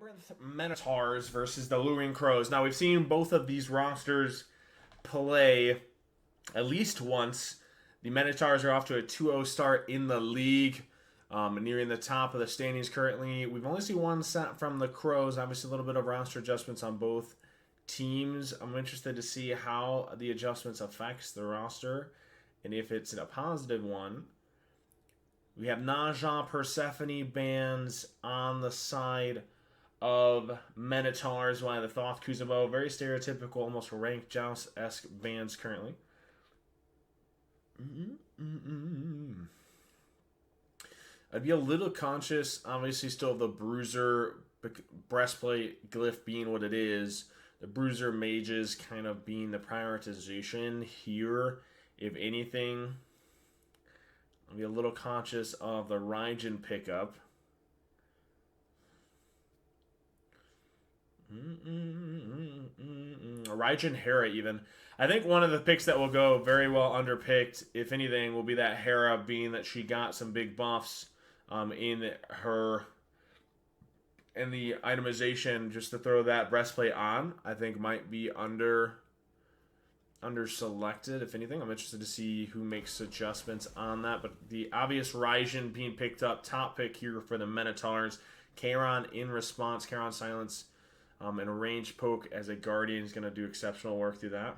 Labyrinth Minotaurs versus the Louring Crows. Now, we've seen both of these rosters play at least once. The Minotaurs are off to a 2-0 start in the league, nearing the top of the standings currently. We've only seen one set from the Crows. Obviously, a little bit of roster adjustments on both teams. I'm interested to see how the adjustments affects the roster and if it's a positive one. We have Naja Persephone bands on the side of Minotaurs, while the Thoth Kuzumo, very stereotypical, almost ranked Joust-esque bands currently. I'd be a little conscious, obviously, still of the Bruiser breastplate glyph being what it is. The Bruiser mages kind of being the prioritization here, if anything. I'll be a little conscious of the Raijin pickup. Raijin Hera even. I think one of the picks that will go very well underpicked, if anything, will be that Hera, being that she got some big buffs in her and the itemization just to throw that breastplate on. I think might be under selected, if anything. I'm interested to see who makes adjustments on that. But the obvious Raijin being picked up, top pick here for the Minotaurs. Charon in response, Charon Silence, and a range poke as a Guardian is going to do exceptional work through that.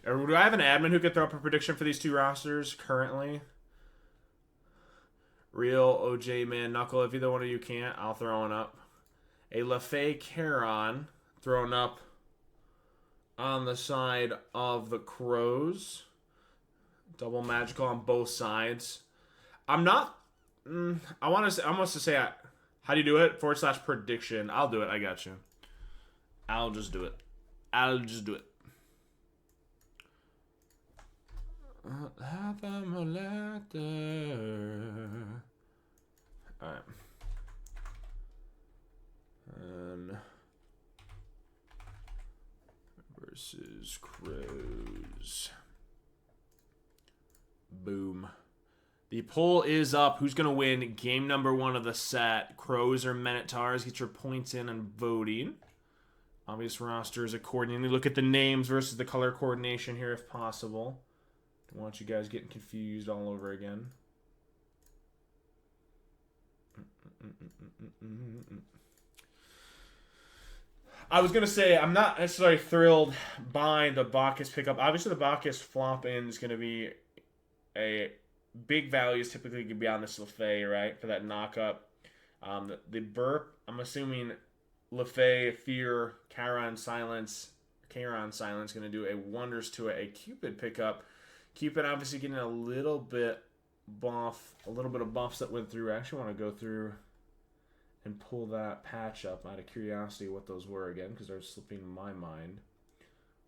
Do I have an admin who could throw up a prediction for these two rosters currently? Real, OJ, Man, Knuckle. If either one of you can't, I'll throw one up. A LaFay Charon thrown up on the side of the Crows. Double magical on both sides. I'm not. I want to say. How do you do it? / prediction. I'll do it. I got you. I'll just do it. Alright. Versus Crows. Boom. The poll is up. Who's going to win game number 1 of the set? Crows or Minotaurs? Get your points in and voting. Obvious rosters accordingly. Look at the names versus the color coordination here if possible. Don't want you guys getting confused all over again. I was going to say, I'm not necessarily thrilled by the Bacchus pickup. Obviously, the Bacchus flop in is going to be a big value. Is typically going to be on this LaFay, right, for that knockup. The burp, I'm assuming LaFay, Fear, Charon Silence going to do a wonders to it. A Cupid pickup. Cupid obviously getting a little bit of buffs that went through. I actually want to go through and pull that patch up out of curiosity what those were again, because they're slipping my mind.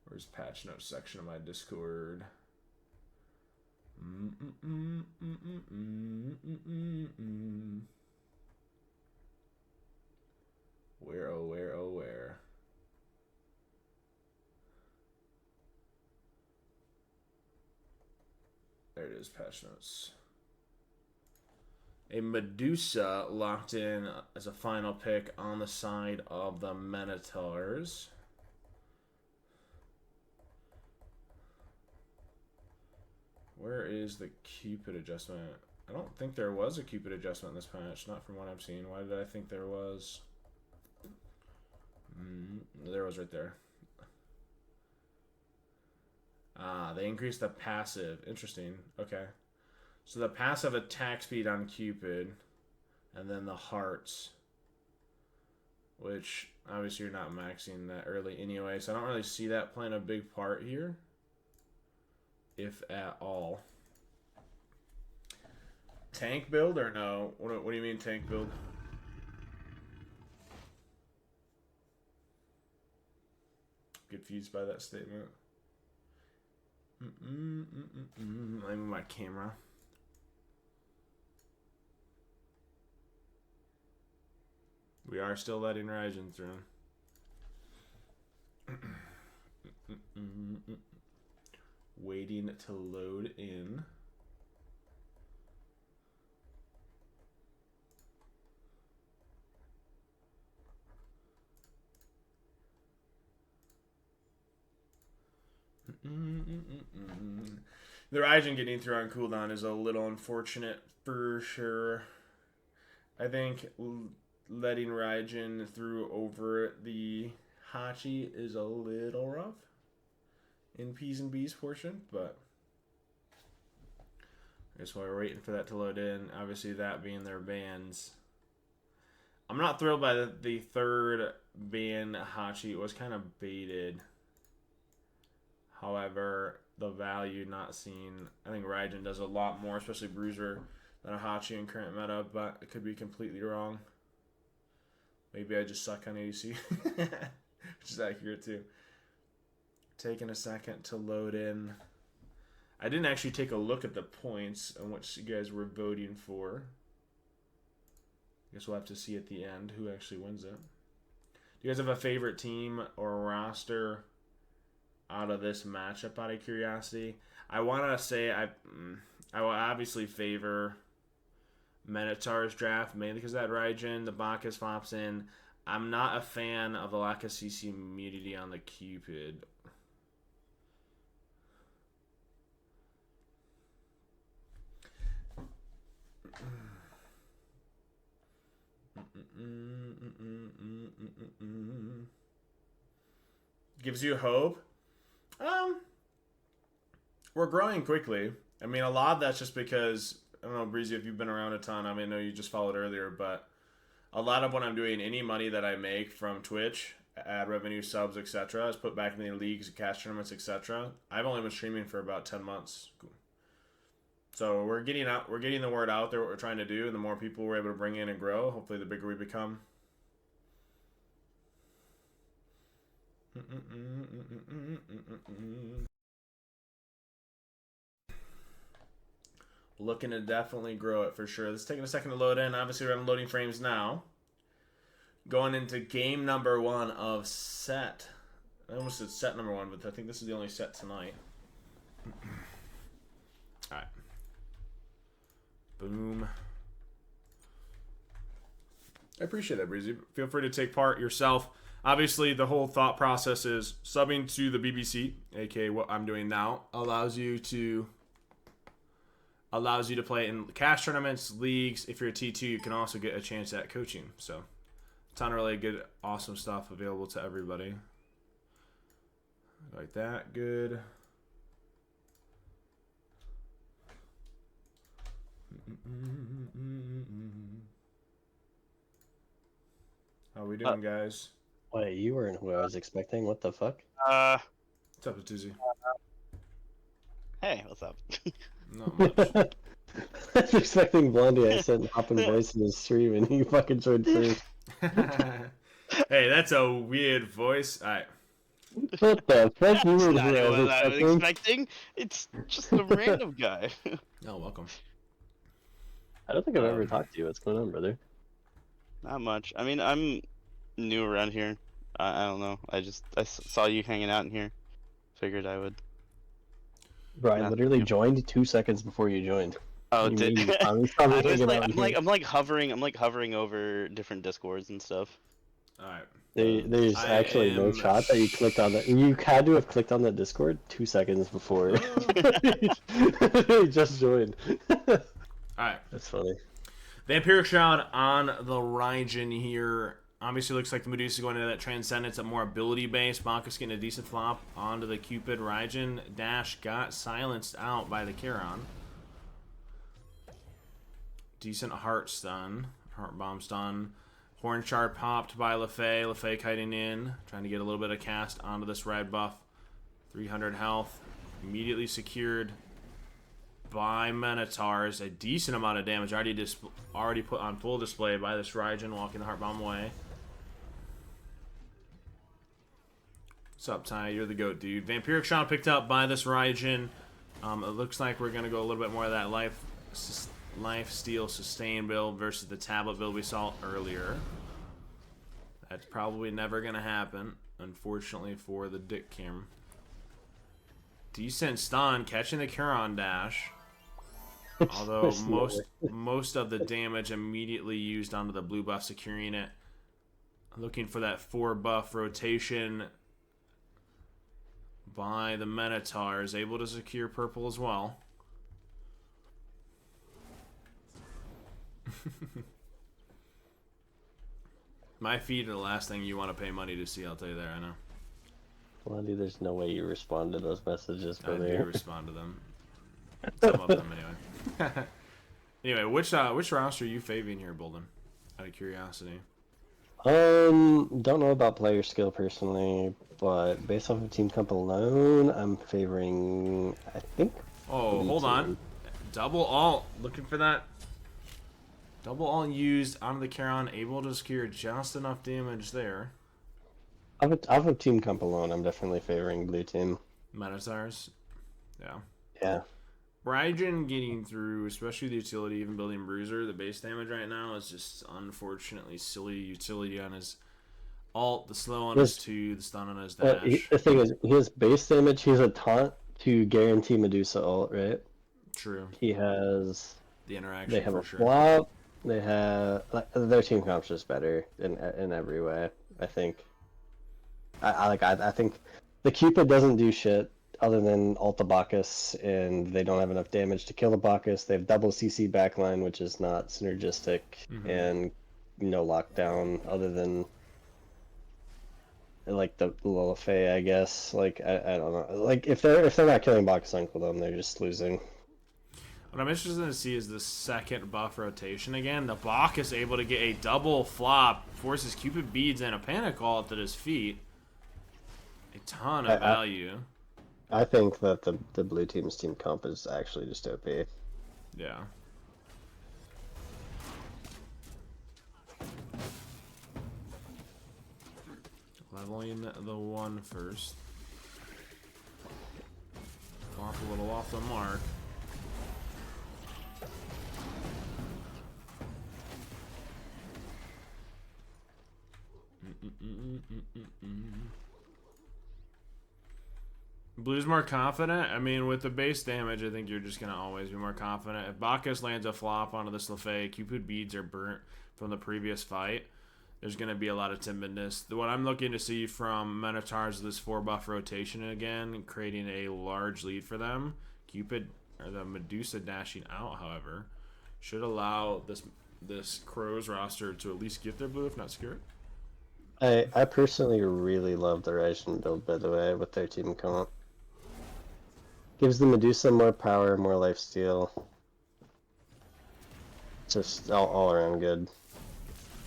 Where's patch notes section of my Discord? Where, oh where, oh where? There it is, patch notes. A Medusa locked in as a final pick on the side of the Minotaurs. Where is the Cupid adjustment? I don't think there was a Cupid adjustment in this patch, not from what I'm seeing. Why did I think there was? There was right there. They increased the passive. Interesting. Okay. So the passive attack speed on Cupid, and then the hearts, which obviously you're not maxing that early anyway, so I don't really see that playing a big part here, if at all. Tank build or no? What do you mean tank build? Confused by that statement. I move my camera. We are still letting Raijin through. Waiting to load in. The Raijin getting through on cooldown is a little unfortunate for sure. I think letting Raijin through over the Hachi is a little rough in P's and B's portion, but I guess while we're waiting for that to load in, obviously that being their bans. I'm not thrilled by the third ban Hachi. It was kind of baited. However, the value not seen. I think Raijin does a lot more, especially Bruiser, than a Hachi in current meta, but it could be completely wrong. Maybe I just suck on AC, which is accurate too. Taking a second to load in. I didn't actually take a look at the points on which you guys were voting for. I guess we'll have to see at the end who actually wins it. Do you guys have a favorite team or roster out of this matchup out of curiosity? I want to say I will obviously favor Minotaurs draft, mainly because that Raijin, the Bacchus flops in. I'm not a fan of the lack of CC immunity on the Cupid. Gives you hope. We're growing quickly. I mean, a lot of that's just because, I don't know, Breezy, if you've been around a ton, I mean, I know you just followed earlier, but a lot of what I'm doing, any money that I make from Twitch, ad revenue, subs, etc., is put back in the leagues, cash tournaments, etc. I've only been streaming for about 10 months. Cool. So we're getting the word out there, what we're trying to do, and the more people we're able to bring in and grow, hopefully the bigger we become. Looking to definitely grow it for sure. It's taking a second to load in. Obviously, we're unloading frames now. Going into game number 1 of set. I almost said set number 1, but I think this is the only set tonight. Alright. Boom. I appreciate that, Breezy. Feel free to take part yourself. Obviously, the whole thought process is subbing to the BBC, aka what I'm doing now, allows you to play in cash tournaments, leagues. If you're a T2, you can also get a chance at coaching. So, a ton of really good, awesome stuff available to everybody. Like that, good. How we doing, guys? Wait, you weren't who I was expecting. What the fuck? What's up, Tuzi? Hey, what's up? Not much. I was expecting Blondie. I sent hopping voice in his stream, and he fucking joined first. Hey, that's a weird voice. Alright. What the fuck? You That's were not who I what was I was expecting. expecting. It's just a random guy. Oh, welcome. I don't think I've ever talked to you. What's going on, brother? Not much. I mean, I'm new around here. I don't know. I saw you hanging out in here. Figured I would. Bro, I literally joined 2 seconds before you joined. Oh, You did mean I was I probably was hanging like, out here. I'm like hovering over different discords and stuff. Alright. There's actually no shot that you clicked on that. You had to have clicked on that Discord 2 seconds before. You just joined. Alright. That's funny. Vampiric Shroud on the Raijin here. Obviously looks like the Medusa going into that Transcendence, a more ability based. Bacchus getting a decent flop onto the Cupid. Raijin dash got silenced out by the Charon. Decent heart stun. Heart bomb stun. Horn Shard popped by LaFay. LaFay kiting in. Trying to get a little bit of cast onto this red buff. 300 health. Immediately secured by Minotaurs. A decent amount of damage already put on full display by this Raijin walking the heart bomb away. What's up, Ty? You're the GOAT, dude. Vampiric Shot picked up by this Raijin. It looks like we're going to go a little bit more of that life steal sustain build versus the tablet build we saw earlier. That's probably never going to happen, unfortunately, for the Dick Kim. Decent stun, catching the Charon dash. Although most of the damage immediately used onto the blue buff, securing it. Looking for that 4 buff rotation. by the Minotaurs, able to secure purple as well. My feet are the last thing you want to pay money to see, I'll tell you there, I know. Blondie, there's no way you respond to those messages, I brother. do respond to them. Some of them, anyway. Anyway, which roster are you favoring here, Bolden? Out of curiosity. Don't know about player skill personally, but based off of team comp alone, I'm favoring, I think. Oh, hold on. Double alt. Looking for that. Double alt used onto the Charon, able to secure just enough damage there. Off of team comp alone, I'm definitely favoring blue team. Minotaurs. Yeah. Yeah. Raijin getting through, especially the utility, even building Bruiser, the base damage right now is just unfortunately silly utility on his alt, the slow on his 2, the stun on his dash. The thing is, his base damage, he's a taunt to guarantee Medusa ult, right? True. He has... The interaction, They have for a sure. flop. They have... their team comp's just better in every way, I think. I think the Cupid doesn't do shit other than ult the Bacchus, and they don't have enough damage to kill the Bacchus. They have double CC backline, which is not synergistic, and no lockdown other than like the Lilifay, I guess. Like I don't know. Like if they're not killing Bacchus on cooldown, they're just losing. What I'm interested to see is the second buff rotation again. The Bacchus able to get a double flop, forces Cupid beads and a panic ult at his feet. A ton of value. I think that the blue team's team comp is actually just OP. Yeah. Leveling the 1 first. Off a little off the mark. Blue's more confident. I mean, with the base damage, I think you're just going to always be more confident. If Bacchus lands a flop onto this Lefay, Cupid beads are burnt from the previous fight. There's going to be a lot of timidness. What I'm looking to see from Minotaurs is this 4-buff rotation again, creating a large lead for them. Cupid, or the Medusa dashing out, however, should allow this Crows roster to at least get their blue, if not secure it. I personally really love the Raijin build, by the way, with their team comp. Gives the Medusa more power, more lifesteal. Just all around good.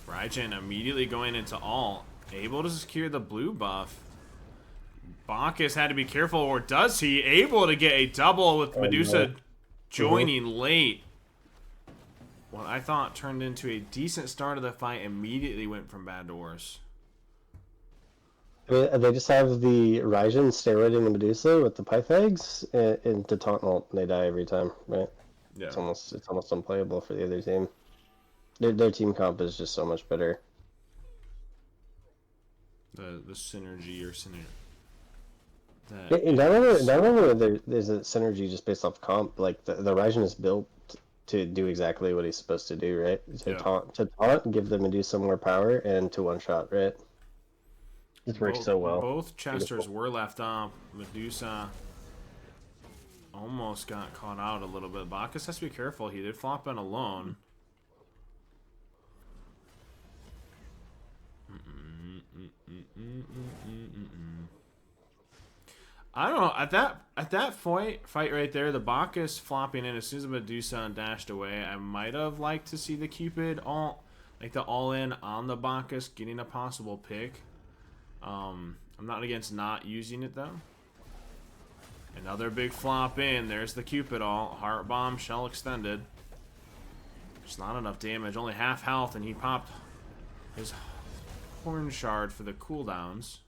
Raijin immediately going into alt, able to secure the blue buff. Bacchus had to be careful, or does he? Able to get a double with Medusa joining late. What I thought turned into a decent start of the fight immediately went from bad to worse. I mean, they just have the Raijin steroiding the Medusa with the Pythags into taunt ult, and they die every time, right? Yeah. It's almost unplayable for the other team. Their team comp is just so much better. The synergy or synergy. Not only there's a synergy just based off comp, like the Raijin is built to do exactly what he's supposed to do, right? To taunt, give the Medusa more power, and to one shot, right? It works so well. Both Chesters were left off. Medusa almost got caught out a little bit. Bacchus has to be careful. He did flop in alone. I don't know. At that fight right there, the Bacchus flopping in as soon as the Medusa dashed away, I might have liked to see the Cupid the all-in on the Bacchus getting a possible pick. I'm not against not using it though. Another big flop in. There's the Cupid all. Heart bomb, shell extended. Just not enough damage. Only half health, and he popped his horn shard for the cooldowns.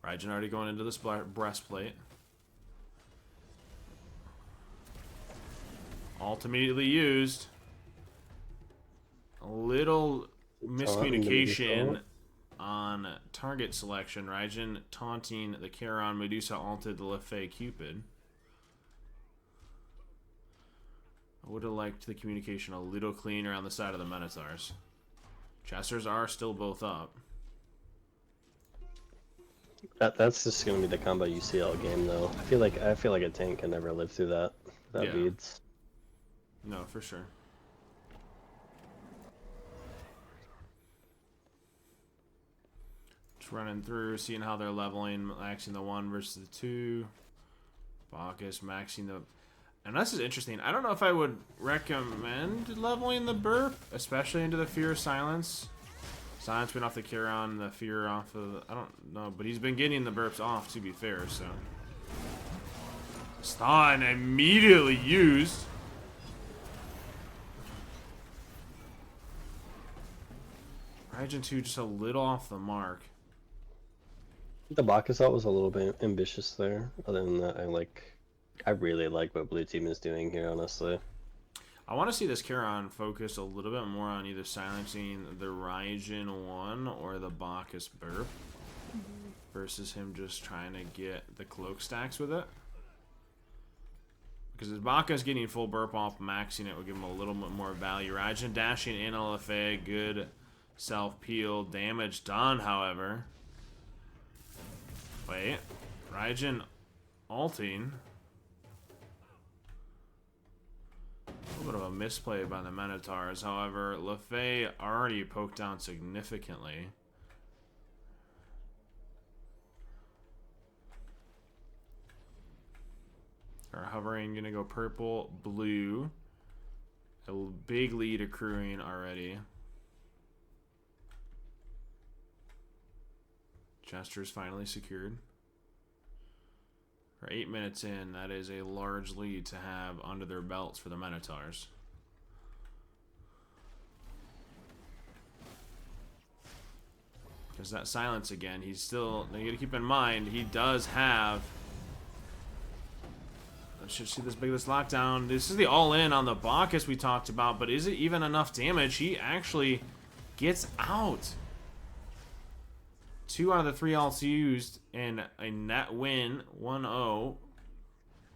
Raijin already going into this breastplate. Ult immediately used. A little miscommunication on target selection. Raijin taunting the Charon. Medusa ulted the Lefay Cupid. I would have liked the communication a little cleaner on the side of the Minotaurs. Chesters are still both up. That's just gonna be the combo you see all game though. I feel like a tank can never live through that. That Yeah. beads. No, for sure. Just running through, seeing how they're leveling, maxing the 1 versus the 2. Bacchus maxing the... And this is interesting. I don't know if I would recommend leveling the burp, especially into the Fear of Silence. Silence went off the Charon, the Fear off of... I don't know, but he's been getting the burps off, to be fair, so... Stun immediately used. Raijin 2 just a little off the mark. The Bacchus ult was a little bit ambitious there. Other than that, I really like what blue team is doing here, honestly. I want to see this Charon focus a little bit more on either silencing the Raijin 1 or the Bacchus burp versus him just trying to get the cloak stacks with it. Because his Bacchus getting full burp off, maxing it would give him a little bit more value. Raijin dashing in LFA, good self-peel. Damage done, however. Wait. Raijin ulting. A little bit of a misplay by the Minotaurs. However, LeFay already poked down significantly. Are hovering, gonna go purple, blue. A big lead accruing already. Jester's finally secured. For 8 minutes in, that is a large lead to have under their belts for the Minotaurs. Because that silence again, he's still... You gotta keep in mind, he does have... I should see this lockdown. This is the all-in on the Bacchus we talked about, but is it even enough damage? He actually gets out. 2 out of the 3 ults used, and a net win, 1-0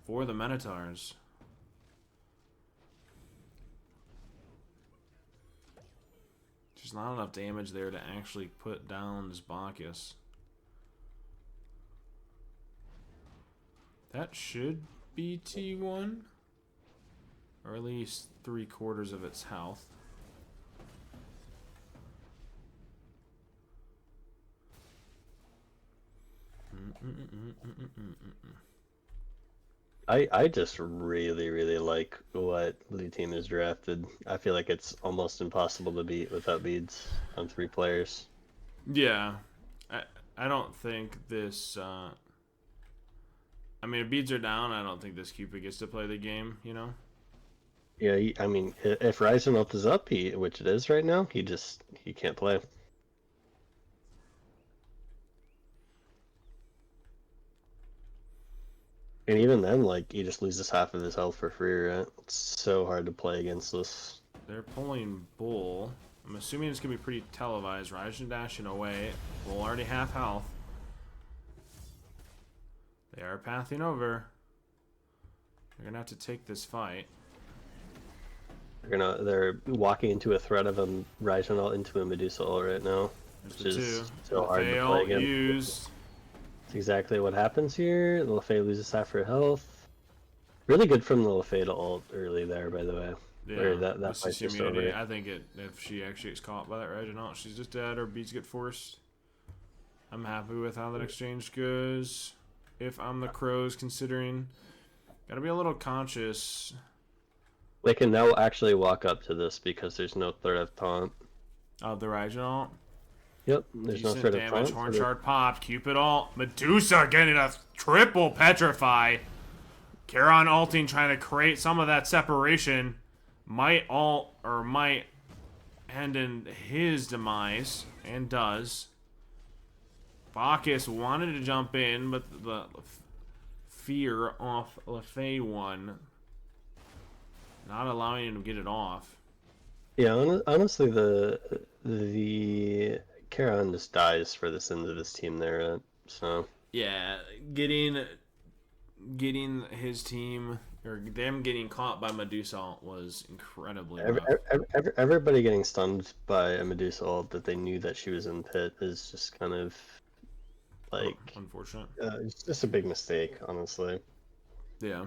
for the Minotaurs. There's not enough damage there to actually put down this Bacchus. That should be T1, or at least 3/4 of its health. I just really like what blue team has drafted. I feel like it's almost impossible to beat without beads on 3 players. Yeah, I don't think this. I mean, if beads are down, I don't think this Cupid gets to play the game. You know. Yeah, I mean, if Ryzen ult is up, which it is right now, he can't play. And even then, like, he just loses half of his health for free, right? It's so hard to play against this. They're pulling Bull. I'm assuming it's going to be pretty televised. Raijin dashing away. Bull already half health. They are pathing over. They're going to have to take this fight. They're walking into a threat of a Raijin ult into a Medusa ult right now. There's Which the is 2. so hard to play against. Used. That's exactly what happens here. LeFay loses half her health. Really good from the LeFay to ult early there, by the way. Yeah, that fight's just over. I think if she actually gets caught by that Raijin ult, she's just dead or beats get forced. I'm happy with how that exchange goes. If I'm the Crows, considering, gotta be a little conscious. They can now actually walk up to this because there's no threat of taunt. The Raijin ult. Yep, there's no threat of damage. taunt. Horn shard popped. Cupid ult. Medusa getting a triple petrify. Charon ulting, trying to create some of that separation. Might ult, or might end in his demise, and does. Bacchus wanted to jump in, but the fear off LeFay one, not allowing him to get it off. Yeah, honestly, the Charon just dies for this end of this team there, so. Yeah, getting his team, or them getting caught by Medusa was incredibly rough. Everybody getting stunned by a Medusa ult that they knew that she was in pit is just kind of Like, unfortunate. it's just a big mistake, honestly. Yeah.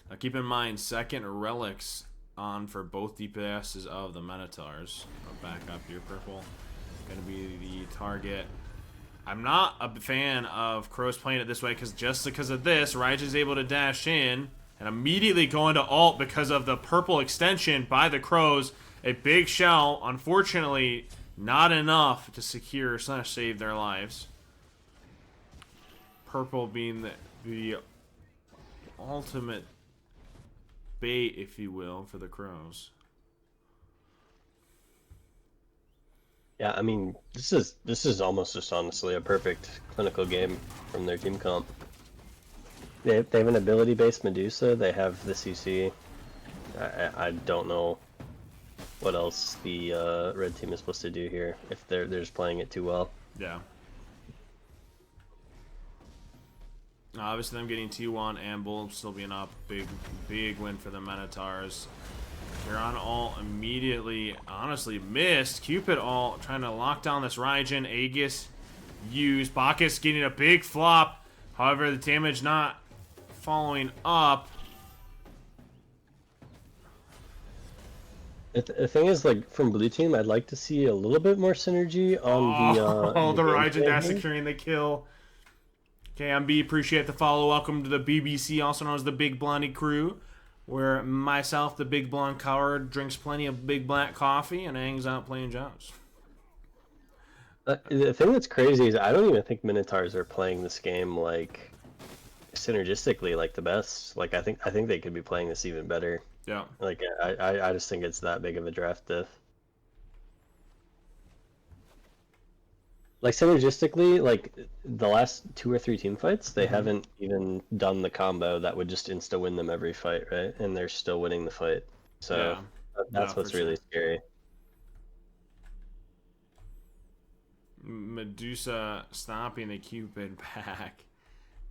Now keep in mind, second relics on for both DPSs of the Minotaurs. I'll back up here, purple. Gonna be the target. I'm not a fan of Crows playing it this way just because of this, Raij is able to dash in and immediately go into ult because of the purple extension by the Crows. A big shell, unfortunately, not enough to secure / save their lives. Purple being the ultimate bait, if you will, for the Crows. Yeah, I mean, this is almost just honestly a perfect clinical game from their team comp. They have an ability-based Medusa. They have the CC. I don't know what else the red team is supposed to do here if they're just playing it too well. Yeah. Obviously, them getting T1 and Bulb still being up, big win for the Minotaurs. They're on ult immediately. Honestly, missed. Cupid ult trying to lock down this Raijin. Aegis used. Bacchus getting a big flop. However, the damage not following up. The thing is, like, from blue team, I'd like to see a little bit more synergy on the game Raijin dash here. securing the kill. KMB, appreciate the follow. Welcome to the BBC, also known as the Big Blondie crew, where myself, the Big Blonde Coward, drinks plenty of big black coffee and hangs out playing Joust. The thing that's crazy is I don't even think Minotaurs are playing this game like synergistically like the best. Like I think they could be playing this even better. Yeah. Like I just think it's that big of a draft diff. Like synergistically, like the last 2 or 3 team fights, they haven't even done the combo that would just insta win them every fight, right? And they're still winning the fight. So Yeah. that's what's really scary. Medusa stopping the Cupid back.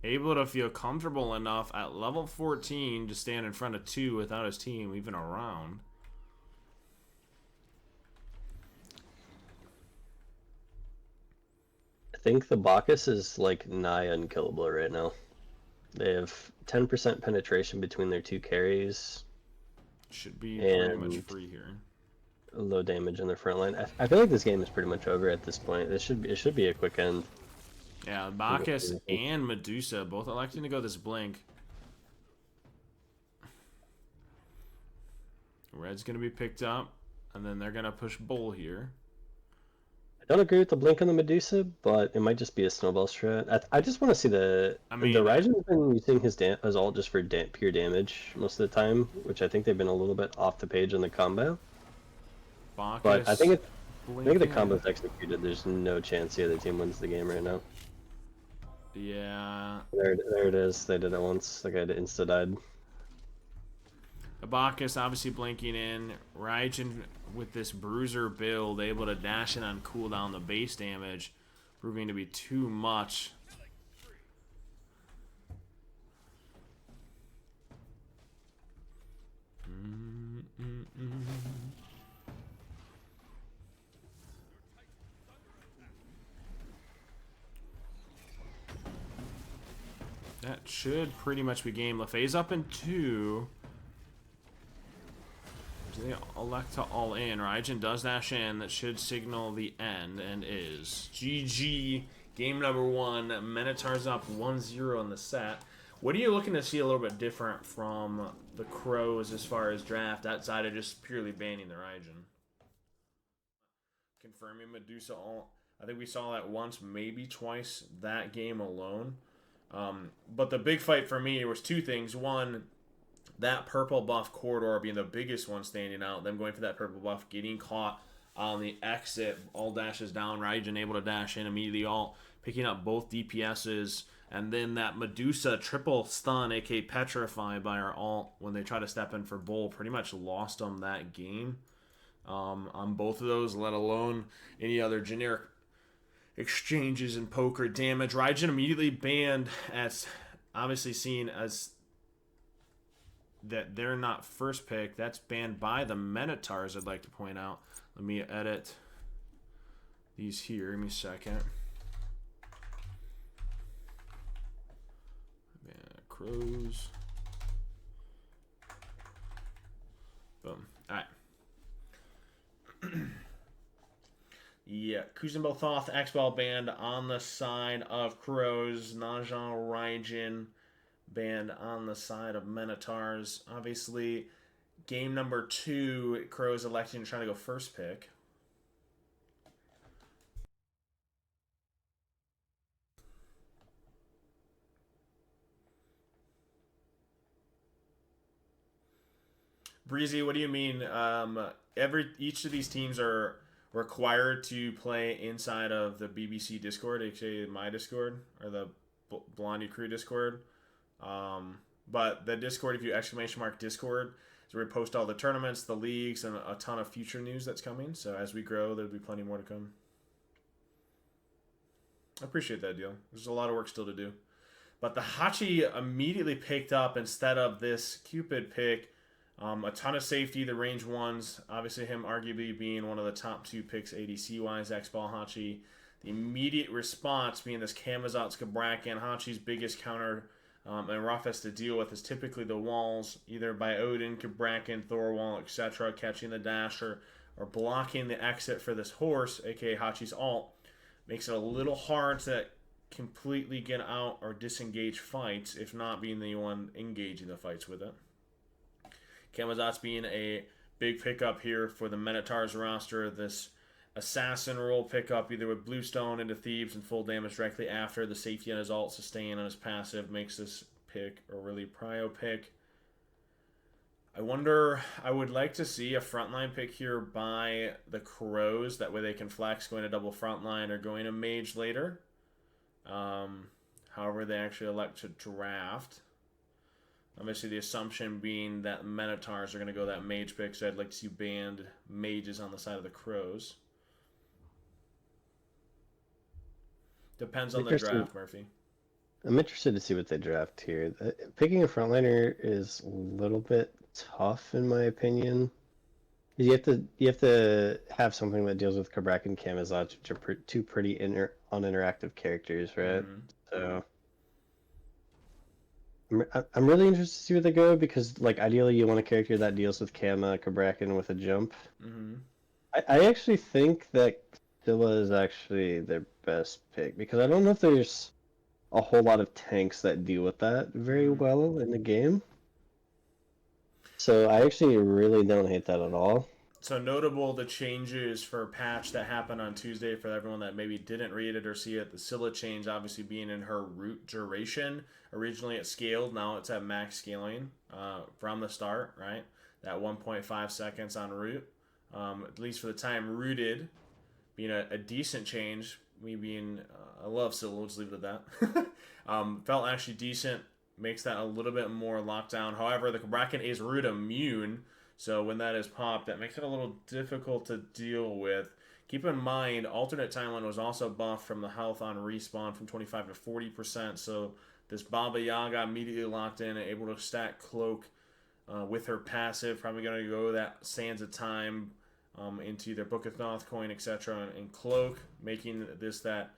Able to feel comfortable enough at level 14 to stand in front of 2 without his team even around. I think the Bacchus is like nigh unkillable right now. They have 10% penetration between their 2 carries. Should be pretty much And free here. low damage in their front line. I feel like this game is pretty much over at this point. It should be a quick end. Yeah, Bacchus and Medusa both electing to go this blink. Red's going to be picked up, and then they're going to push Bull here. I don't agree with the blink on the Medusa, but it might just be a snowball strat. I just want to see the Raijin's been using his ult just for pure damage most of the time, which I think they've been a little bit off the page in the combo. Bacchus, but I think the combo's executed. There's no chance the other team wins the game right now. Yeah. There it is. They did it once. The guy insta died. The Bacchus obviously blinking in. Raijin with this bruiser build, able to dash in on cooldown the base damage, proving to be too much. That should pretty much be game. LaFay's up in 2. Do they elect to all in? Raijin does dash in. That should signal the end, and is. GG. Game number 1. Minotaurs up 1-0 in the set. What are you looking to see a little bit different from the Crows as far as draft, outside of just purely banning the Raijin? Confirming Medusa all. I think we saw that once, maybe twice, that game alone. But the big fight for me was 2 things. One, that purple buff corridor being the biggest one standing out. Them going for that purple buff, getting caught on the exit. All dashes down. Raijin able to dash in immediately. All picking up both DPSs. And then that Medusa triple stun, aka Petrify, by our ult when they try to step in for Bull. Pretty much lost them that game on both of those, let alone any other generic exchanges and poker damage. Raijin immediately banned, as obviously seen as that they're not first pick. That's banned by the Minotaurs, I'd like to point out. Let me edit these here. Give me a second. Crows. Boom. Alright. Yeah, Kuzenbo Thoth, X-Ball banned on the side of Crows. Najan Raijin banned on the side of Minotaurs. Obviously, game number 2, Crows electing trying to go first pick. Breezy, what do you mean? Each of these teams are required to play inside of the BBC Discord, aka my Discord, or the Blondie Crew Discord. But the Discord, if you !Discord, is where we post all the tournaments, the leagues, and a ton of future news that's coming. So as we grow, there'll be plenty more to come. I appreciate that deal. There's a lot of work still to do. But the Hachi immediately picked up instead of this Cupid pick. A ton of safety, the range ones. Obviously, him arguably being one of the top 2 picks ADC-wise, X-Ball Hachi. The immediate response being this Camazotz Kabrakan. Hachi's biggest counter and roughest to deal with is typically the walls, either by Odin, Kabrakan, Thorwall, etc., catching the dash or blocking the exit for this horse, aka Hachi's ult. Makes it a little hard to completely get out or disengage fights, if not being the one engaging the fights with it. Camazotz being a big pickup here for the Minotaurs roster. This assassin role pickup, either with Bluestone into Thebes and full damage directly after. The safety on his ult, sustain on his passive makes this pick a really prio pick. I wonder, I would like to see a frontline pick here by the Crows. That way they can flex going to double frontline or going to mage later. However they actually elect to draft. Obviously, the assumption being that Minotaurs are going to go that mage pick, so I'd like to see banned mages on the side of the Crows. Depends on the draft, Murphy. I'm interested to see what they draft here. Picking a frontliner is a little bit tough, in my opinion. You have to have something that deals with Kabrak and Camazotz, which are two pretty uninteractive characters, right? Mm-hmm. So I'm really interested to see where they go, because like ideally you want a character that deals with Kabrakan with a jump. Mm-hmm. I actually think that Scylla is actually their best pick, because I don't know if there's a whole lot of tanks that deal with that very well in the game. So I actually really don't hate that at all. So notable the changes for patch that happened on Tuesday for everyone that maybe didn't read it or see it. The Scylla change obviously being in her root duration. Originally it scaled, now it's at max scaling from the start, right? That 1.5 seconds on root. At least for the time rooted, being a decent change. Me being, I love Scylla, we'll just leave it at that. Felt actually decent, makes that a little bit more lockdown. However, the Kabrakan is root immune. So when that is popped, that makes it a little difficult to deal with. Keep in mind, alternate timeline was also buffed from the health on respawn from 25 to 40%. So this Baba Yaga immediately locked in and able to stack Cloak with her passive. Probably going to go that Sands of Time into either Book of Thoth coin, etc. and Cloak, making this that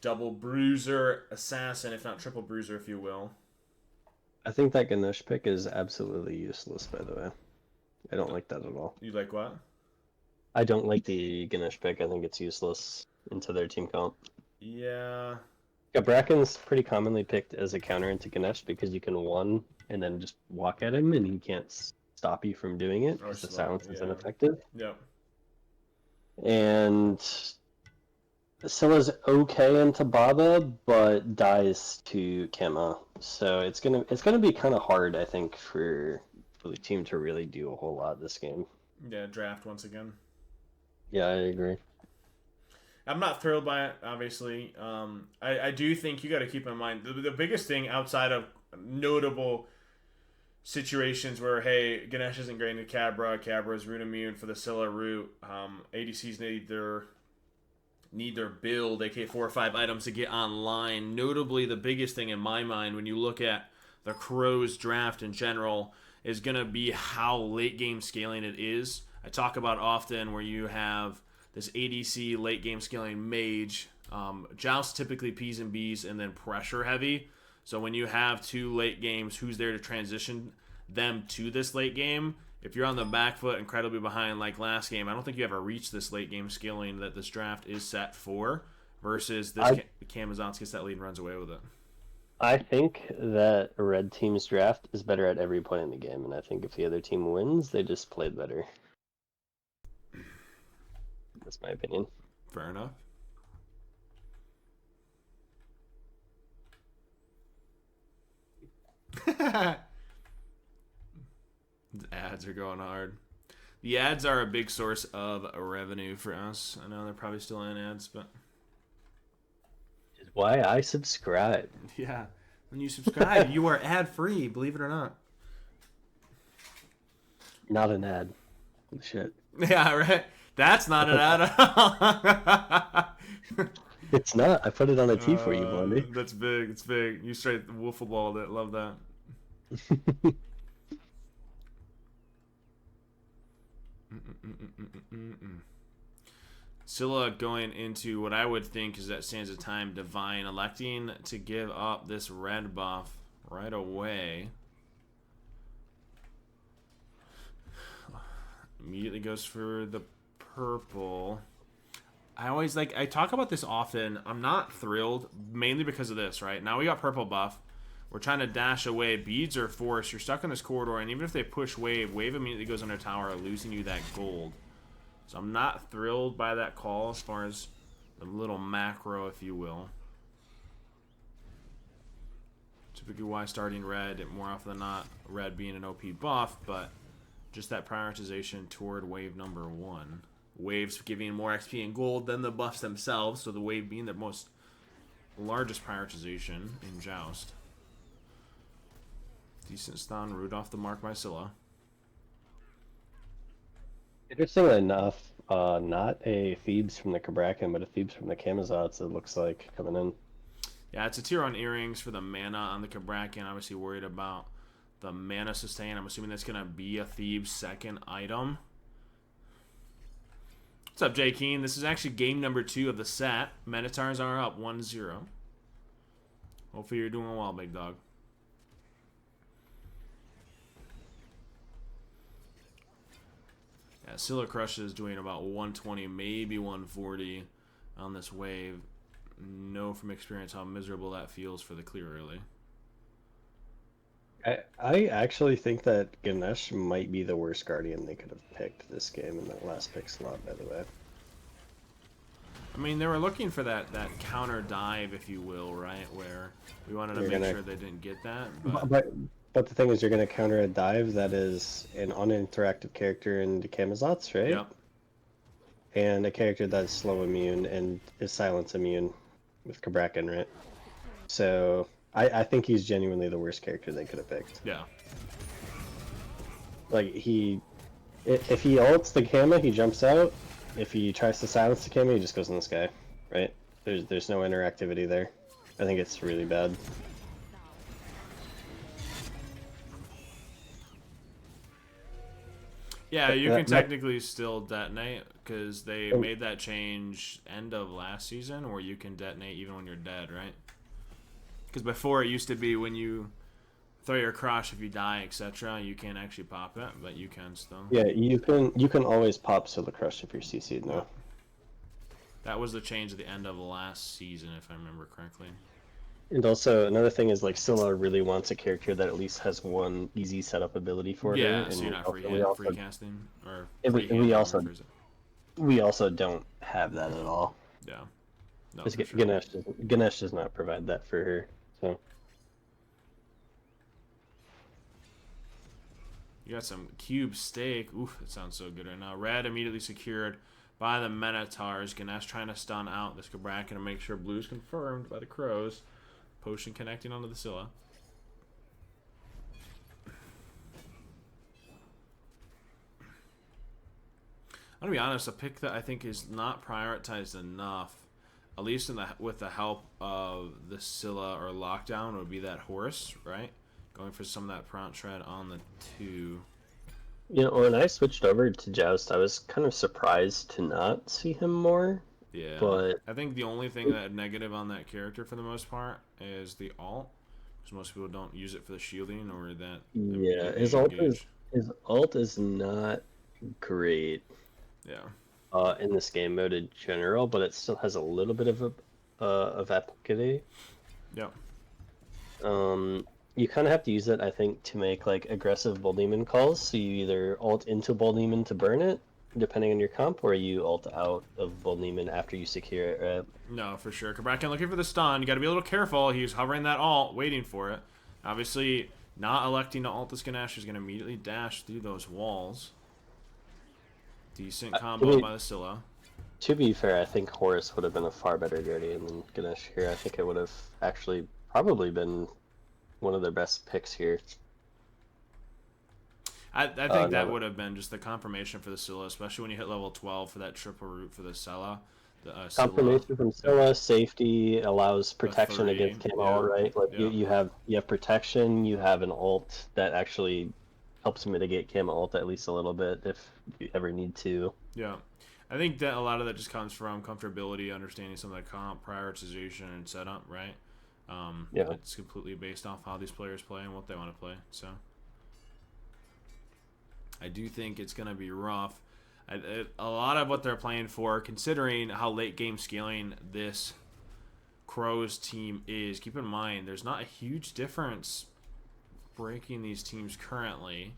double bruiser assassin, if not triple bruiser, if you will. I think that Ganesh pick is absolutely useless, by the way. I don't like that at all. You like what? I don't like the Ganesh pick. I think it's useless into their team comp. Yeah. Braken's pretty commonly picked as a counter into Ganesh because you can one and then just walk at him and he can't stop you from doing it because the silence is ineffective. Yep. And Scylla's okay into Baba, but dies to Kema. So it's gonna be kind of hard, I think, for the team to really do a whole lot this game. Yeah, draft once again. Yeah, I agree. I'm not thrilled by it, obviously. I do think you got to keep in mind the biggest thing outside of notable situations where, hey, Ganesh isn't great into Cabra is root immune for the Scylla root. ADCs need their build, aka 4 or 5 items to get online. Notably, the biggest thing in my mind when you look at the Crows draft in general is going to be how late game scaling it is. I talk about often where you have this ADC late game scaling mage. Joust typically P's and B's and then pressure heavy. So when you have 2 late games, who's there to transition them to this late game? If you're on the back foot, incredibly behind like last game, I don't think you ever reach this late game scaling that this draft is set for. Versus this Camazotz gets that lead and runs away with it. I think that a red team's draft is better at every point in the game, and I think if the other team wins, they just played better. That's my opinion. Fair enough. The ads are going hard. The ads are a big source of revenue for us. I know they're probably still in ads, but Which is why I subscribe. yeah, when you subscribe, you are ad free. Believe it or not. Not an ad. Shit. Yeah, right. That's not an ad at all. It's not. I put it on a T for you, Blondie. That's big. It's big. You straight wiffle balled it. Love that. Scylla going into what I would think is that Sands of Time Divine, electing to give up this red buff right away. Immediately goes for the purple. I talk about this often. I'm not thrilled, mainly because of this, right? Now we got purple buff. We're trying to dash away. Beads are forced. You're stuck in this corridor, and even if they push wave, wave immediately goes under tower, losing you that gold. So I'm not thrilled by that call as far as the little macro, if you will. Typically why starting red, more often than not, red being an OP buff, but just that prioritization toward wave number 1. Waves giving more XP and gold than the buffs themselves, so the wave being the most largest prioritization in Joust. Decent stun, root off the mark by Scylla. Interestingly enough, not a Thebes from the Cabrakan, but a Thebes from the Camazotz, it looks like, coming in. Yeah, it's a tier on earrings for the mana on the Cabrakan. Obviously worried about the mana sustain. I'm assuming that's going to be a Thebes second item. What's up, Jay Keen? This is actually game number 2 of the set. Minotaurs are up 1-0. Hopefully you're doing well, big dog. Yeah, Scylla Crush is doing about 120, maybe 140 on this wave. Know from experience how miserable that feels for the clear early. I actually think that Ganesh might be the worst Guardian they could have picked this game in that last pick slot, by the way. I mean, they were looking for that counter dive, if you will, right? Where we wanted to make sure they didn't get that. But the thing is, you're going to counter a dive that is an uninteractive character in the Camazotz, right? Yep. And a character that's slow immune and is silence immune with Cabrakan, right? So I think he's genuinely the worst character they could have picked. Yeah. Like, if he ults the Kama, he jumps out. If he tries to silence the Kama, he just goes in the sky, right? There's no interactivity there. I think it's really bad. Yeah, you can technically still detonate because they made that change end of last season where you can detonate even when you're dead, right? Because before it used to be when you throw your crush, if you die, etc., you can't actually pop it, but you can still. Yeah, you can always pop Scylla Crush if you're CC'd now. That was the change at the end of last season, if I remember correctly. And also, another thing is, like, Scylla really wants a character that at least has one easy setup ability for her. Yeah, so you're not free casting. Or we also don't have that at all. Yeah. No, Ganesh does not provide that for her, so... You got some cube stake. Oof, that sounds so good right now. Red immediately secured by the Minotaurs. Ganesh trying to stun out this Cabrakan to make sure blue's confirmed by the Crows. Potion connecting onto the Scylla. I'm gonna be honest, a pick that I think is not prioritized enough, at least with the help of the Scylla or Lockdown, would be that Horse, right? Going for some of that prompt shred on the 2. You know, when I switched over to Joust, I was kind of surprised to not see him more, Yeah. but I think the only thing that negative on that character for the most part is the alt. Because most people don't use it for the shielding or that yeah, immediately engage. his ult is not great Yeah. in this game mode in general, but it still has a little bit of efficacy. Yep. You kind of have to use it, I think, to make like aggressive Bull Demon calls. So you either ult into Bull Demon to burn it, depending on your comp, or you ult out of Bull Demon after you secure it, right? No, for sure. Kabrakan looking for the stun. You got to be a little careful. He's hovering that alt, waiting for it. Obviously, not electing to ult this Ganesh is going to immediately dash through those walls. Decent combo by the Scylla. To be fair, I think Horus would have been a far better Guardian than Ganesh here. I think it would have actually probably been one of their best picks here. I think that would have been just the confirmation for the Scylla, especially when you hit level 12 for that triple root for the Scylla. Confirmation from Scylla, safety, allows protection 3, against yeah, Camo, right? Like yeah. you have protection, you have an ult that actually helps mitigate Camo ult at least a little bit if you ever need to. Yeah. I think that a lot of that just comes from comfortability, understanding some of the comp, prioritization, and setup, right? Yeah. It's completely based off how these players play and what they want to play. So I do think it's going to be rough. A lot of what they're playing for, considering how late game scaling this Crows team is, keep in mind there's not a huge difference breaking these teams currently.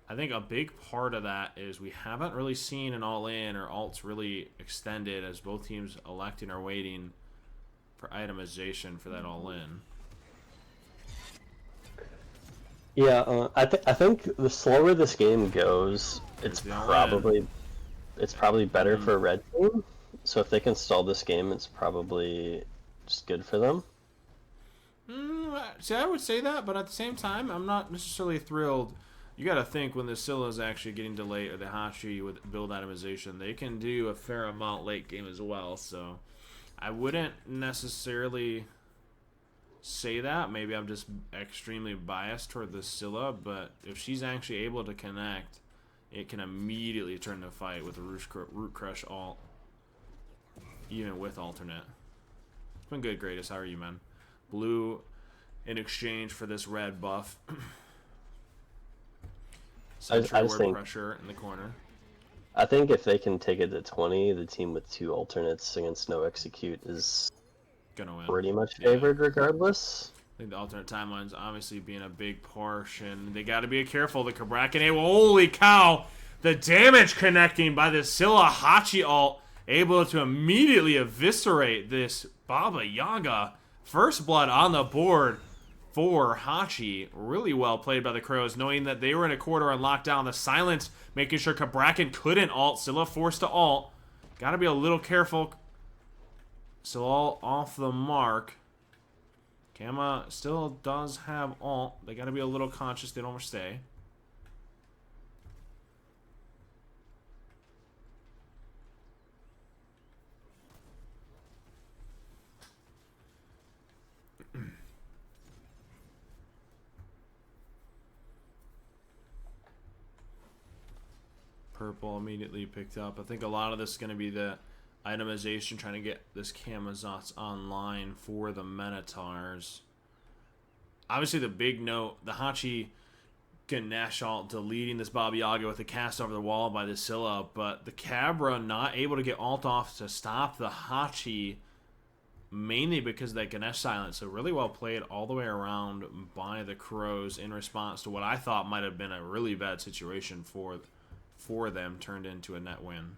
I think a big part of that is we haven't really seen an all-in or alts really extended as both teams electing or waiting for itemization for that all-in. Yeah, I think the slower this game goes, it's probably better for a red team. So if they can stall this game, it's probably just good for them. See, I would say that, but at the same time, I'm not necessarily thrilled. You got to think when the Scylla is actually getting delayed or the Hachi with build itemization, they can do a fair amount late game as well. So I wouldn't necessarily say that. Maybe I'm just extremely biased toward the Scylla, but if she's actually able to connect, it can immediately turn the fight with a Root Crush alt, even with alternate. It's been good, Greatest. How are you, man? Blue in exchange for this red buff. Sentry ward pressure in the corner. I think if they can take it to 20, the team with 2 alternates against no execute is gonna win. Pretty much favored regardless. I think the alternate timelines obviously being a big portion. They got to be careful. The Kabrakan, holy cow! The damage connecting by the Scylla Hachi ult, able to immediately eviscerate this Baba Yaga. First blood on the board for Hachi. Really well played by the Crows, knowing that they were in a corridor and locked down. The silence, making sure Kabrakan couldn't ult. Scylla forced to ult. Got to be a little careful. So all off the mark. Kama still does have ult. They got to be a little conscious they don't overstay. Purple immediately picked up. I think a lot of this is going to be the itemization, trying to get this Camazotz online for the Minotaurs. Obviously, the big note, the Hachi Ganesh ult deleting this Baba Yaga with a cast over the wall by the Scylla, but the Cabra not able to get ult off to stop the Hachi, mainly because of that Ganesh silence. So really well played all the way around by the Crows in response to what I thought might have been a really bad situation for them, turned into a net win.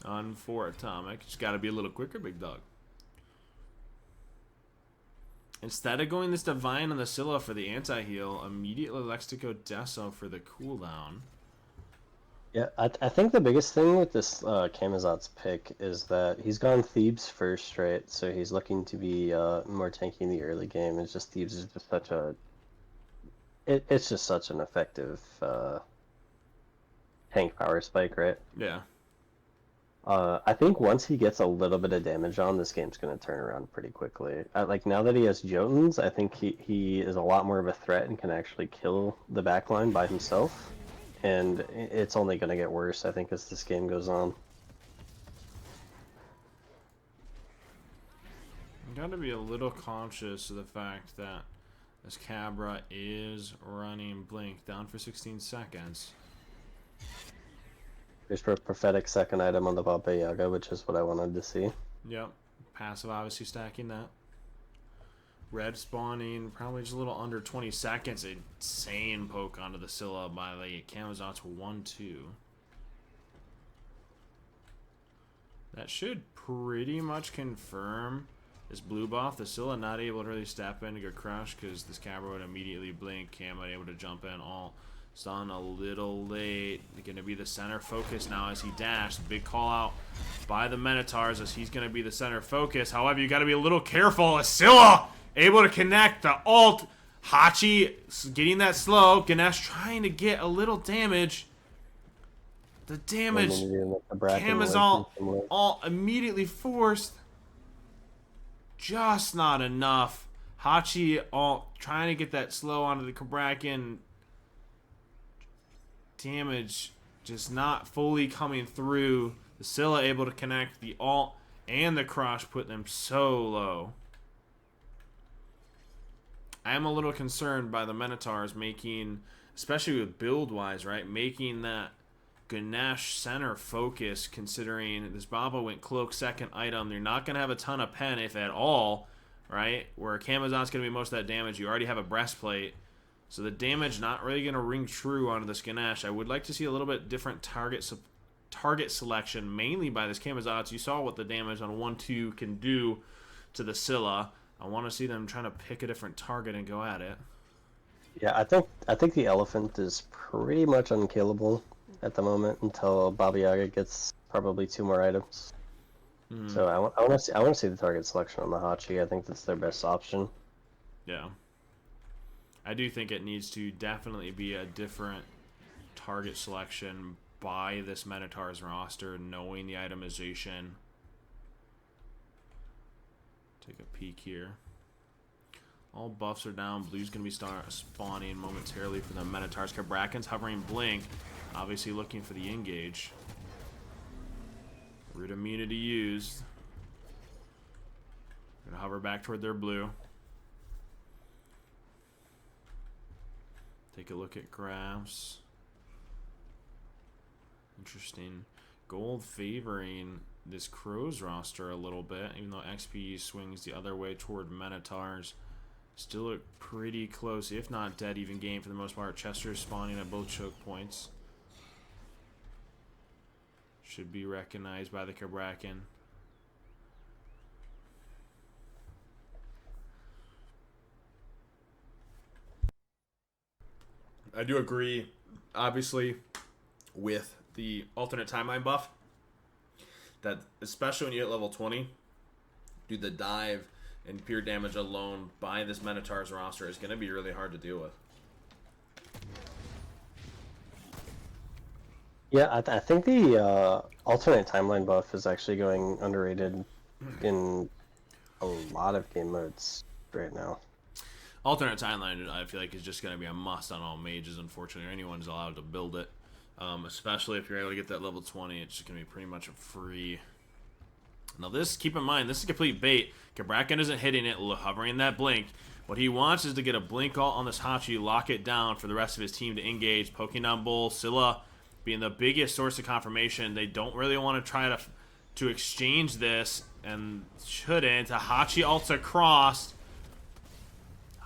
On 4 Atomic. Just got to be a little quicker, big dog. Instead of going this Divine on the Scylla for the anti-heal, immediately elects to go Deso for the cooldown. Yeah, I think the biggest thing with this Camazotz pick is that he's gone Thebes first, right? So he's looking to be more tanky in the early game. It's just Thebes is just such a... It's just such an effective tank power spike, right? Yeah. I think once he gets a little bit of damage on, this game's going to turn around pretty quickly. Like now that he has Jotuns, I think he is a lot more of a threat and can actually kill the backline by himself. And it's only going to get worse, I think, as this game goes on. You gotta be a little conscious of the fact that this Cabra is running Blink down for 16 seconds. There's a prophetic second item on the Baba Yaga, which is what I wanted to see. Yep. Passive obviously stacking that. Red spawning probably just a little under 20 seconds. Insane poke onto the Scylla by the Camazot's 1-2. That should pretty much confirm this blue buff. The Scylla not able to really step in to get crushed because this Cabra would immediately blink. Cam able to jump in all. Stun a little late. Going to be the center focus now as he dashed. Big call out by the Minotaurs as he's going to be the center focus. However, you got to be a little careful. Scylla able to connect the ult. Hachi getting that slow. Ganesh trying to get a little damage. The damage. Camazon all immediately forced. Just not enough. Hachi all trying to get that slow onto the Kabrakan. Damage just not fully coming through. The Scylla able to connect the ult and the crush, put them so low. I am a little concerned by the Minotaurs making, especially with build wise, right? Making that Ganesh center focus, considering this Baba went cloak second item. They're not going to have a ton of pen, if at all, right? Where Camazon's going to be most of that damage. You already have a breastplate. So the damage not really going to ring true onto this Ganesh. I would like to see a little bit different target selection, mainly by this Camazotz. You saw what the damage on 1-2 can do to the Scylla. I want to see them trying to pick a different target and go at it. Yeah, I think the elephant is pretty much unkillable at the moment until Baba Yaga gets probably 2 more items. So I want to see the target selection on the Hachi. I think that's their best option. Yeah. I do think it needs to definitely be a different target selection by this Minotaurs roster, knowing the itemization. Take a peek here. All buffs are down. Blue's going to be spawning momentarily for the Minotaurs. Kabrakan's hovering Blink, obviously looking for the engage. Root immunity used. Going to hover back toward their blue. Take a look at graphs. Interesting. Gold favoring this Crows roster a little bit, even though XP swings the other way toward Minotaurs. Still look pretty close, if not dead even game for the most part. Chester's spawning at both choke points. Should be recognized by the Kabrakan. I do agree, obviously, with the alternate timeline buff. That, especially when you hit level 20, do the dive and pure damage alone by this Minotaurs roster is going to be really hard to deal with. Yeah, I think the alternate timeline buff is actually going underrated in a lot of game modes right now. Alternate timeline, I feel like, is just going to be a must on all mages, unfortunately, or anyone's allowed to build it. Especially if you're able to get that level 20, it's just going to be pretty much a free. Now this, keep in mind, this is complete bait. Kabrakan isn't hitting it, hovering that blink. What he wants is to get a blink ult on this Hachi, lock it down for the rest of his team to engage. Poking down Bull, Scylla being the biggest source of confirmation. They don't really want to try to exchange this, and shouldn't. A Hachi ults across.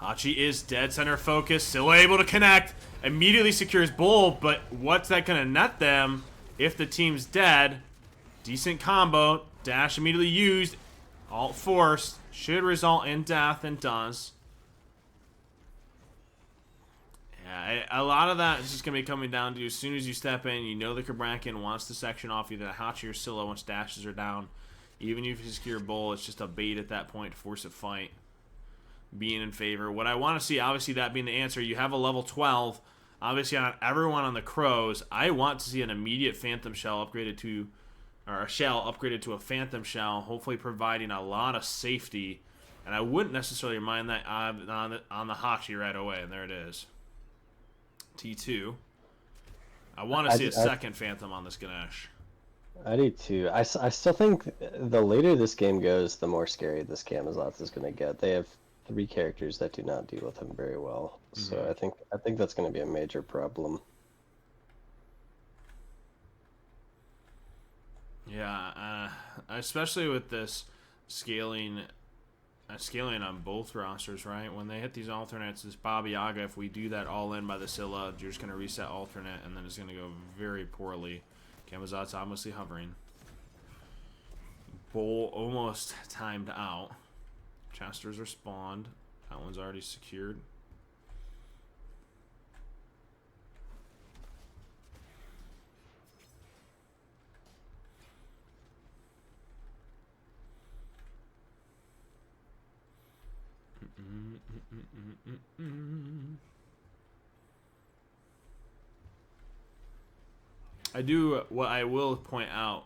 Hachi is dead center focus. Scylla able to connect. Immediately secures Bull, but what's that going to net them if the team's dead? Decent combo. Dash immediately used. Alt forced. Should result in death, and does. Yeah, a lot of that is just going to be coming down to as soon as you step in, you know the Kabrakan wants to section off either Hachi or Scylla once dashes are down. Even if you secure Bull, it's just a bait at that point to force a fight. Being in favor. What I want to see, obviously that being the answer, you have a level 12. Obviously not everyone on the Crows. I want to see an immediate Phantom Shell upgraded to or a shell upgraded to a Phantom Shell, hopefully providing a lot of safety. And I wouldn't necessarily mind that on the Hachi right away. And there it is. T2. I want to see a second Phantom on this Ganesh. I do too. I still think the later this game goes, the more scary this Camazotz is going to get. They have 3 characters that do not deal with him very well. So I think that's going to be a major problem. Yeah, especially with this scaling on both rosters, right? When they hit these alternates, this Baba Yaga, if we do that all in by the Scylla, you're just going to reset alternate, and then it's going to go very poorly. Camazotz obviously hovering. Bowl almost timed out. Chesters are spawned. That one's already secured. What I will point out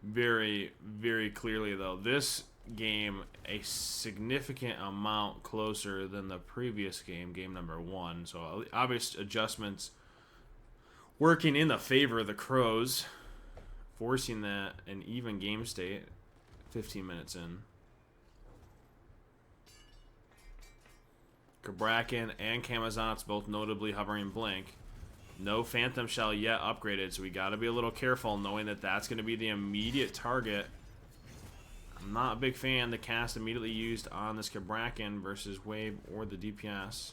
very, very clearly, though, this game a significant amount closer than the previous game, game number 1. So obvious adjustments working in the favor of the Crows, forcing that an even game state 15 minutes in. Cabrakan and Camazotz both notably hovering blink. No Phantom Shell yet upgraded, so we got to be a little careful knowing that that's going to be the immediate target. I'm not a big fan the cast immediately used on this Cabrakan versus Wave or the DPS.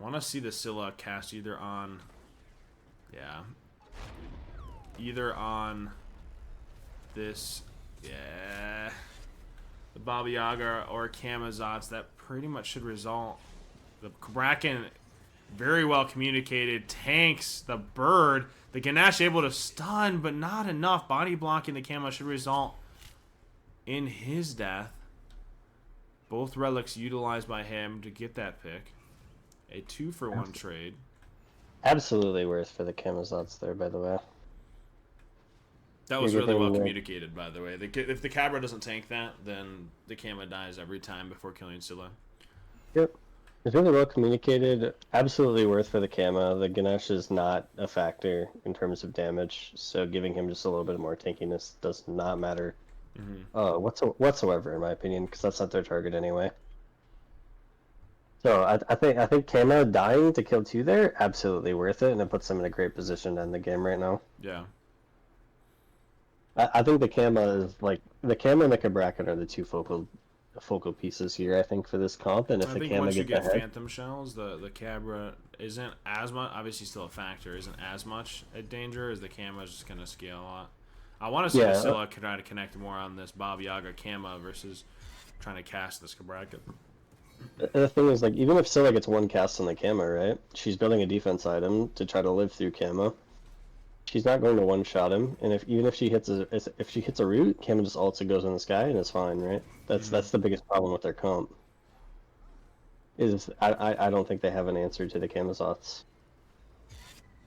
I want to see the Scylla cast either on... Yeah. Either on this... Yeah... the Baba Yaga or Camazotz. That pretty much should result. The Cabrakan, very well communicated, tanks the bird. The Ganesh able to stun, but not enough. Body blocking the Camo should result in his death. Both relics utilized by him to get that pick. A 2-for-1 trade. Absolutely worth for the Camazotz there, by the way. That was really well communicated, by the way. If the Cabra doesn't tank that, then the Kama dies every time before killing Scylla. Yep. It's really well communicated. Absolutely worth for the Kama. The Ganesh is not a factor in terms of damage, so giving him just a little bit more tankiness does not matter whatsoever, in my opinion, because that's not their target anyway. So I think Kama dying to kill 2 there, absolutely worth it, and it puts them in a great position to end the game right now. Yeah. I think the Kama is like the Kama and the Cabrakan are the 2 focal pieces here. I think for this comp, and if the Kama once you gets get ahead, Phantom Shells, the Cabra isn't as much. Obviously, still a factor. Isn't as much a danger as the Kama is just gonna scale a lot. I want to see the Scylla try to connect more on this Baba Yaga Kama versus trying to cast this Cabrakan. The thing is, like, even if Scylla gets 1 cast on the Kama, right? She's building a defense item to try to live through Kama. She's not going to one-shot him, and even if she hits a root, Kama just ults and goes in the sky, and it's fine, right? That's the biggest problem with their comp. I don't think they have an answer to the Camazotz.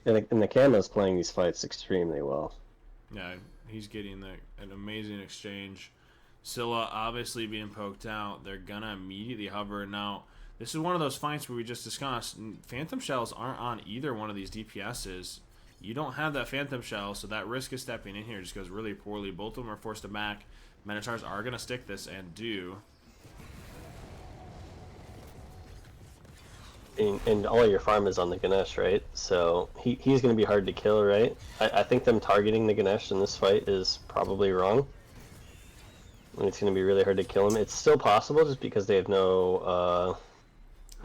And the Kama's playing these fights extremely well. Yeah, he's getting an amazing exchange. Scylla obviously being poked out. They're gonna immediately hover. Now, this is one of those fights where we just discussed. Phantom Shells aren't on either one of these DPSs. You don't have that Phantom Shell, so that risk of stepping in here just goes really poorly. Both of them are forced to back. Minotaurs are going to stick this and do. And all your farm is on the Ganesh, right? So he's going to be hard to kill, right? I think them targeting the Ganesh in this fight is probably wrong. And it's going to be really hard to kill him. It's still possible just because they have no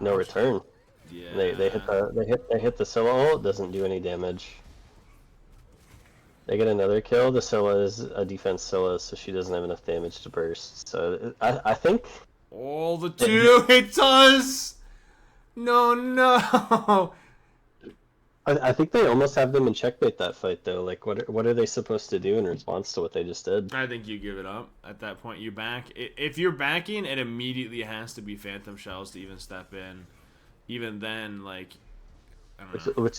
return. Yeah. They hit the Scylla ult, doesn't do any damage. They get another kill. The Scylla is a defense Scylla, so she doesn't have enough damage to burst. So I think... All the 2, it does! No! I think they almost have them in checkmate that fight, though. Like, what are they supposed to do in response to what they just did? I think you give it up. At that point, you back. If you're backing, it immediately has to be Phantom Shells to even step in. Even then, like, don't know. Which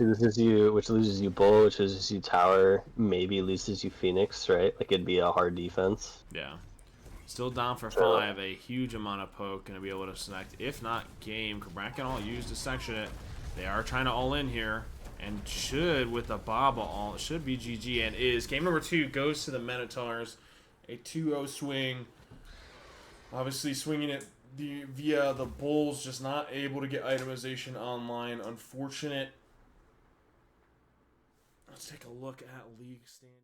loses you Bull, which loses you Tower, maybe loses you Phoenix, right? Like it'd be a hard defense. Yeah. Still down for So- 5. A huge amount of poke. Going to be able to select. If not, game. Kraken all used to section it. They are trying to all in here. And should, with the Baba all, it should be GG. And is. Game number 2 goes to the Minotaurs. A 2-0 swing. Obviously swinging it via the Bulls. Just not able to get itemization online. Unfortunate. Let's take a look at league standings.